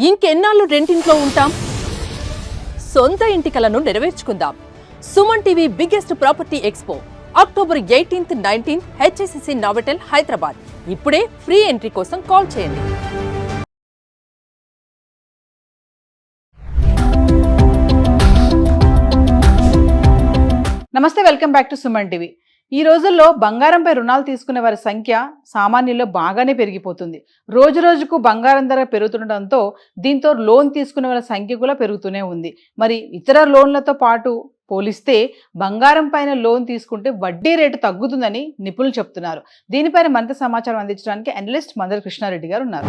ఇంకెన్నాళ్ళు రెంటింట్లో ఉంటాం? సొంత ఇంటి కలను నెరవేర్చుకుందాం. Suman TV biggest property expo October 18th, 19th HSCC Novotel Hyderabad. ఇప్పుడే ఫ్రీ ఎంట్రీ కోసం కాల్ చేయండి. నమస్తే, welcome back to Suman TV. ఈ రోజుల్లో బంగారంపై రుణాలు తీసుకునే వారి సంఖ్య సామాన్యుల్లో బాగానే పెరిగిపోతుంది. రోజు రోజుకు బంగారం ధర పెరుగుతుండటంతో దీంతో లోన్ తీసుకునే వారి సంఖ్య కూడా పెరుగుతూనే ఉంది. మరి ఇతర లోన్లతో పాటు పోలిస్తే బంగారం పైన లోన్ తీసుకుంటే వడ్డీ రేటు తగ్గుతుందని నిపుణులు చెప్తున్నారు. దీనిపైన మరింత సమాచారం అందించడానికి అనలిస్ట్ మందల కృష్ణారెడ్డి గారు ఉన్నారు.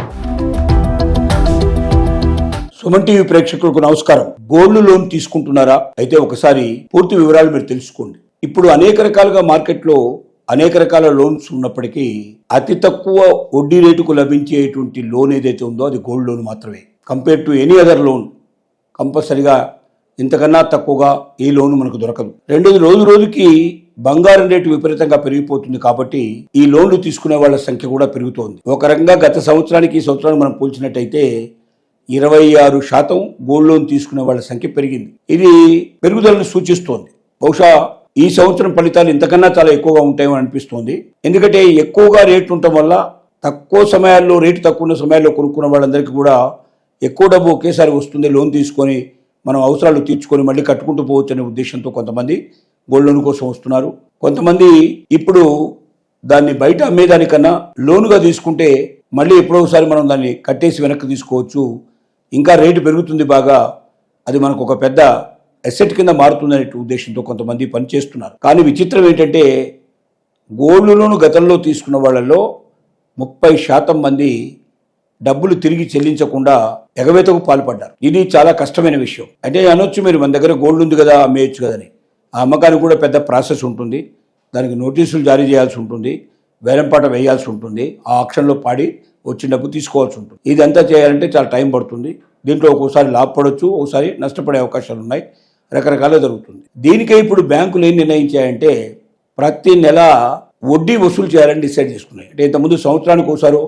సుమన్ టీవీ ప్రేక్షకులకు నమస్కారం. గోల్డ్ లోన్ తీసుకుంటున్నారా? అయితే ఒకసారి పూర్తి వివరాలు మీరు తెలుసుకోండి. ఇప్పుడు అనేక రకాలుగా మార్కెట్లో అనేక రకాల లోన్స్ ఉన్నప్పటికీ అతి తక్కువ వడ్డీ రేటుకు లభించేటువంటి లోన్ ఏదైతే ఉందో అది గోల్డ్ లోన్ మాత్రమే. Compare to any other loan కంపల్సరిగా ఇంతకన్నా తక్కువగా ఈ లోన్ మనకు దొరకదు. రెండోది, రోజు రోజుకి బంగారం రేటు విపరీతంగా పెరిగిపోతుంది కాబట్టి ఈ లోన్లు తీసుకునే వాళ్ళ సంఖ్య కూడా పెరుగుతోంది. ఒక రకంగా గత సంవత్సరానికి ఈ సంవత్సరానికి మనం పోల్చినట్టయితే 26% గోల్డ్ లోన్ తీసుకునే వాళ్ళ సంఖ్య పెరిగింది. ఇది పెరుగుదలను సూచిస్తోంది. బహుశా ఈ సంవత్సరం ఫలితాలు ఇంతకన్నా చాలా ఎక్కువగా ఉంటాయని అనిపిస్తోంది. ఎందుకంటే ఎక్కువగా రేట్లు ఉండటం వల్ల తక్కువ సమయాల్లో, రేటు తక్కువ ఉన్న సమయాల్లో కొనుక్కున్న వాళ్ళందరికీ కూడా ఎక్కువ డబ్బు ఒకేసారి వస్తుంది. లోన్ తీసుకొని మనం అవసరాలు తీర్చుకొని మళ్ళీ కట్టుకుంటూ పోవచ్చు అనే ఉద్దేశంతో కొంతమంది గోల్డ్ లోన్ కోసం వస్తున్నారు. కొంతమంది ఇప్పుడు దాన్ని బయట అమ్మేదానికన్నా లోనుగా తీసుకుంటే మళ్ళీ ఎప్పుడో ఒకసారి మనం దాన్ని కట్టేసి వెనక్కి తీసుకోవచ్చు, ఇంకా రేటు పెరుగుతుంది బాగా, అది మనకు ఒక పెద్ద అసెట్ కింద మారుతుందనే ఉద్దేశంతో కొంతమంది పనిచేస్తున్నారు. కానీ విచిత్రం ఏంటంటే గోల్డ్ లోన్ గతంలో తీసుకున్న వాళ్ళలో 30% మంది డబ్బులు తిరిగి చెల్లించకుండా ఎగవేతకు పాల్పడ్డారు. ఇది చాలా కష్టమైన విషయం. అంటే అనొచ్చు మీరు, మన దగ్గర గోల్డ్ ఉంది కదా అమ్మేయచ్చు కదని. ఆ అమ్మకానికి కూడా పెద్ద ప్రాసెస్ ఉంటుంది. దానికి నోటీసులు జారీ చేయాల్సి ఉంటుంది, వేలంపాట వేయాల్సి ఉంటుంది, ఆ ఆక్షన్లో పాడి వచ్చిన డబ్బు తీసుకోవాల్సి ఉంటుంది. ఇదంతా చేయాలంటే చాలా టైం పడుతుంది. దీంట్లో ఒక్కోసారి లాభపడవచ్చు, ఒకసారి నష్టపడే అవకాశాలు ఉన్నాయి. రకరకాలుగా జరుగుతుంది. దీనికే ఇప్పుడు బ్యాంకులు ఏం నిర్ణయించాయంటే ప్రతి నెల వడ్డీ వసూలు చేయాలని డిసైడ్ చేసుకున్నాయి. అంటే ఇంతకుముందు సంవత్సరానికి ఒకసారో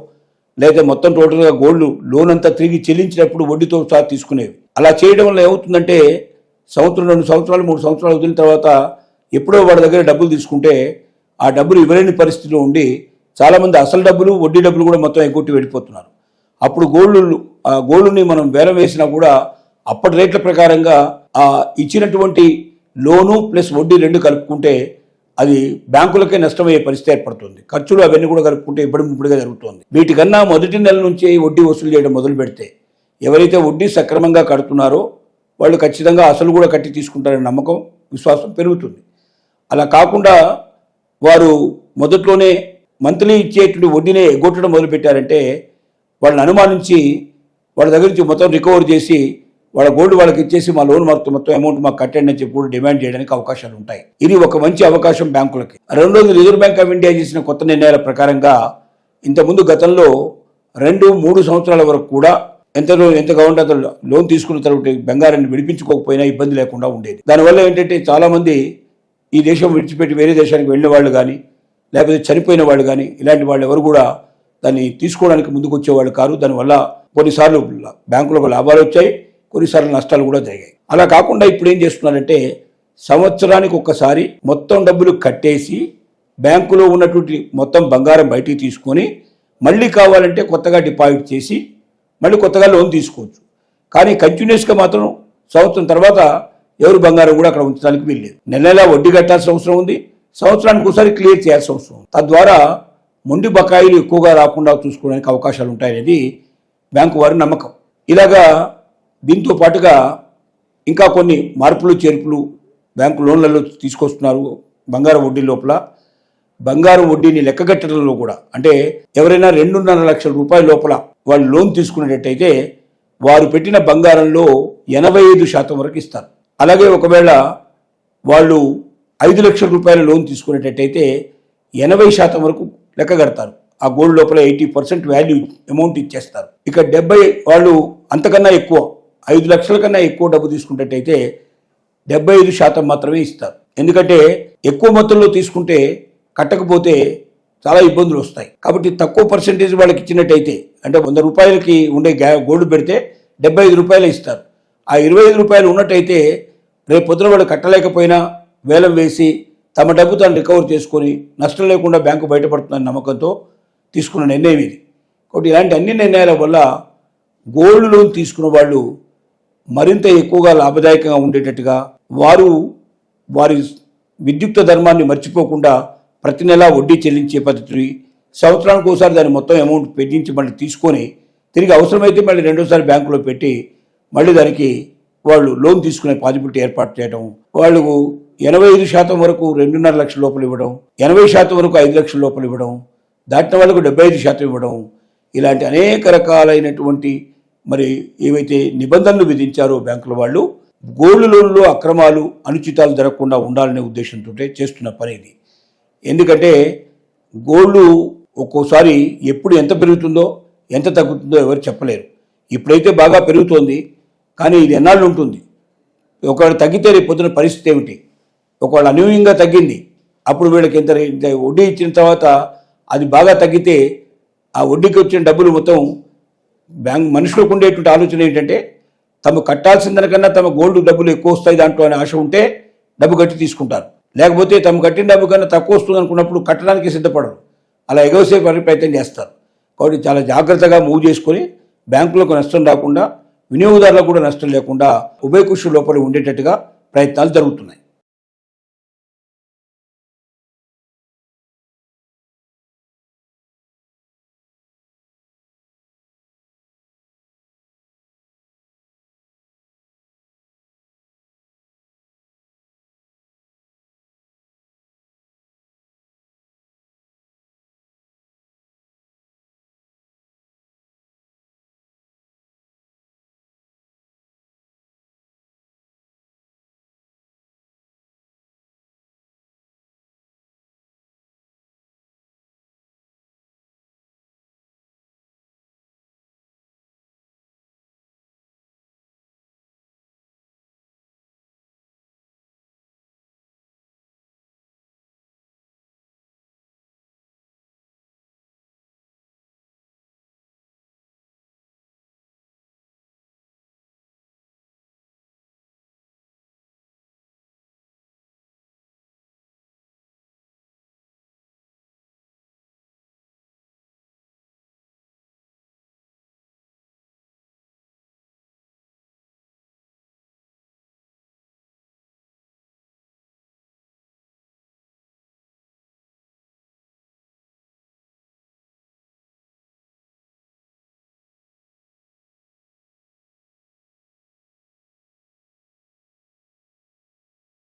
లేదా మొత్తం టోటల్గా గోల్డ్ లోన్ అంతా తిరిగి చెల్లించినప్పుడు వడ్డీతో సహా తీసుకునేవి. అలా చేయడం వల్ల ఏమవుతుందంటే సంవత్సరం, 2 సంవత్సరాలు, 3 సంవత్సరాలు వదిలిన తర్వాత ఎప్పుడో వాడి దగ్గర డబ్బులు తీసుకుంటే ఆ డబ్బులు ఇవ్వలేని పరిస్థితిలో ఉండి చాలామంది అసలు డబ్బులు, వడ్డీ డబ్బులు కూడా మొత్తం ఎగ్గొట్టి వెళ్ళిపోతున్నారు. అప్పుడు గోల్డ్ని మనం వేలం వేసినా కూడా అప్పటి రేట్ల ప్రకారంగా ఆ ఇచ్చినటువంటి లోను ప్లస్ వడ్డీ 2 కలుపుకుంటే అది బ్యాంకులకే నష్టమయ్యే పరిస్థితి ఏర్పడుతుంది. ఖర్చులు అవన్నీ కూడా కలుపుకుంటే ఇప్పుడుగా జరుగుతుంది. వీటికన్నా మొదటి నెల నుంచి వడ్డీ వసూలు చేయడం మొదలు పెడితే ఎవరైతే వడ్డీ సక్రమంగా కడుతున్నారో వాళ్ళు ఖచ్చితంగా అసలు కూడా కట్టి తీసుకుంటారనే నమ్మకం, విశ్వాసం పెరుగుతుంది. అలా కాకుండా వారు మొదట్లోనే మంత్లీ ఇచ్చేటువంటి వడ్డీనే ఎగ్గొట్టడం మొదలుపెట్టారంటే వాళ్ళని అనుమానించి వాళ్ళ దగ్గర నుంచి మొత్తం రికవర్ చేసి వాళ్ళ గోల్డ్ వాళ్ళకి ఇచ్చేసి మా లోన్ మొత్తం అమౌంట్ మాకు కట్టండి అని చెప్పి కూడా డిమాండ్ చేయడానికి అవకాశాలు ఉంటాయి. ఇది ఒక మంచి అవకాశం బ్యాంకులకి. రెండోది, రిజర్వ్ బ్యాంక్ ఆఫ్ ఇండియా చేసిన కొత్త నిర్ణయాల ప్రకారంగా ఇంతకుముందు గతంలో 2-3 సంవత్సరాల వరకు కూడా ఎంత కావాలంటే అంత లోన్ తీసుకున్న తర్వాత బంగారాన్ని విడిపించుకోకపోయినా ఇబ్బంది లేకుండా ఉండేది. దానివల్ల ఏంటంటే చాలామంది ఈ దేశం విడిచిపెట్టి వేరే దేశానికి వెళ్ళిన వాళ్ళు కానీ లేకపోతే చనిపోయిన వాళ్ళు కానీ ఇలాంటి వాళ్ళు ఎవరు కూడా దాన్ని తీసుకోవడానికి ముందుకు వచ్చేవాళ్ళు కారు. దానివల్ల కొన్నిసార్లు బ్యాంకులకు లాభాలు వచ్చాయి, కొన్నిసార్లు నష్టాలు కూడా జరిగాయి. అలా కాకుండా ఇప్పుడు ఏం చేస్తున్నారంటే సంవత్సరానికి ఒక్కసారి మొత్తం డబ్బులు కట్టేసి బ్యాంకులో ఉన్నటువంటి మొత్తం బంగారం బయటికి తీసుకొని మళ్ళీ కావాలంటే కొత్తగా డిపాజిట్ చేసి మళ్ళీ కొత్తగా లోన్ తీసుకోవచ్చు. కానీ కంటిన్యూస్గా మాత్రం సంవత్సరం తర్వాత ఎవరు బంగారం కూడా అక్కడ ఉంచడానికి వీల్లేదు. నెల వడ్డీ కట్టాల్సిన అవసరం ఉంది, సంవత్సరానికి ఒకసారి క్లియర్ చేయాల్సిన అవసరం ఉంది. తద్వారా మొండి బకాయిలు ఎక్కువగా రాకుండా చూసుకోవడానికి అవకాశాలు ఉంటాయనేది బ్యాంకు వారి నమ్మకం. ఇలాగా దీంతో పాటుగా ఇంకా కొన్ని మార్పులు చేర్పులు బ్యాంకు లోన్లలో తీసుకొస్తున్నారు. బంగారం వడ్డీ లోపల బంగారం వడ్డీని లెక్కగట్టడంలో కూడా, అంటే ఎవరైనా 2.5 లక్షల రూపాయల లోపల వాళ్ళు లోన్ తీసుకునేటట్టయితే వారు పెట్టిన బంగారంలో 85% వరకు ఇస్తారు. అలాగే ఒకవేళ వాళ్ళు 5 లక్షల రూపాయల లోన్ తీసుకునేటట్టయితే 80% వరకు లెక్క కడతారు. ఆ గోల్డ్ లోపల 80% వాల్యూ అమౌంట్ ఇచ్చేస్తారు. ఇక 70 వాళ్ళు అంతకన్నా ఎక్కువ 5 లక్షల కన్నా ఎక్కువ డబ్బు తీసుకున్నట్టయితే 75% మాత్రమే ఇస్తారు. ఎందుకంటే ఎక్కువ మొత్తంలో తీసుకుంటే కట్టకపోతే చాలా ఇబ్బందులు వస్తాయి. కాబట్టి తక్కువ పర్సెంటేజ్ వాళ్ళకి ఇచ్చినట్టయితే, అంటే 100 రూపాయలకి ఉండే గోల్డ్ పెడితే రూపాయలు ఇస్తారు. ఆ 25 రూపాయలు ఉన్నట్టయితే రేపు పొద్దున వాళ్ళు కట్టలేకపోయినా వేలం వేసి తమ డబ్బు తాను రికవర్ చేసుకొని నష్టం లేకుండా బ్యాంకు బయటపడుతుందన్న నమ్మకంతో తీసుకున్న నిర్ణయం ఇది. కాబట్టి ఇలాంటి అన్ని నిర్ణయాల వల్ల గోల్డ్ లోన్ తీసుకున్న వాళ్ళు మరింత ఎక్కువగా లాభదాయకంగా ఉండేటట్టుగా వారి విద్యుక్త ధర్మాన్ని మర్చిపోకుండా ప్రతి నెలా వడ్డీ చెల్లించే పద్ధతి, సంవత్సరానికి ఒకసారి దాని మొత్తం అమౌంట్ పెట్టించి మళ్ళీ తీసుకొని తిరిగి అవసరమైతే మళ్ళీ రెండోసారి బ్యాంకులో పెట్టి మళ్ళీ దానికి వాళ్ళు లోన్ తీసుకునే పాజిబిలిటీ ఏర్పాటు చేయడం, వాళ్ళకు 85% వరకు 2.5 లక్షల లోపల ఇవ్వడం, 80% వరకు 5 లక్షల లోపల ఇవ్వడం, దాటిన వాళ్ళకు 75% ఇవ్వడం, ఇలాంటి అనేక రకాలైనటువంటి మరి ఏవైతే నిబంధనలు విధించారో బ్యాంకుల వాళ్ళు గోల్డ్ లోన్లో అక్రమాలు అనుచితాలు జరగకుండా ఉండాలనే ఉద్దేశంతో చేస్తున్న పని ఇది. ఎందుకంటే గోల్డ్ ఒక్కోసారి ఎప్పుడు ఎంత పెరుగుతుందో ఎంత తగ్గుతుందో ఎవరు చెప్పలేరు. ఇప్పుడైతే బాగా పెరుగుతోంది, కానీ ఇది ఎన్నాళ్ళు ఉంటుంది? ఒకవేళ తగ్గితే రేపు పొద్దున పరిస్థితి ఏమిటి? ఒకవేళ అనూహ్యంగా తగ్గింది, అప్పుడు వీళ్ళకి ఇంత వడ్డీ ఇచ్చిన తర్వాత అది బాగా తగ్గితే ఆ వడ్డీకి వచ్చిన డబ్బులు మొత్తం మనుషులకు ఉండేటువంటి ఆలోచన ఏంటంటే తమ కట్టాల్సిన దానికన్నా తమ గోల్డ్ డబ్బులు ఎక్కువ వస్తాయి దాంట్లో అనే ఆశ ఉంటే డబ్బు కట్టి తీసుకుంటారు. లేకపోతే తమ కట్టిన డబ్బు కన్నా తక్కువ వస్తుంది అనుకున్నప్పుడు కట్టడానికి సిద్ధపడరు, అలా ఎగవసే ప్రయత్నం చేస్తారు. కాబట్టి చాలా జాగ్రత్తగా మూవ్ చేసుకొని బ్యాంకులకు నష్టం రాకుండా, వినియోగదారులకు కూడా నష్టం లేకుండా ఉభయకుష లోపల ఉండేటట్టుగా ప్రయత్నాలు జరుగుతున్నాయి.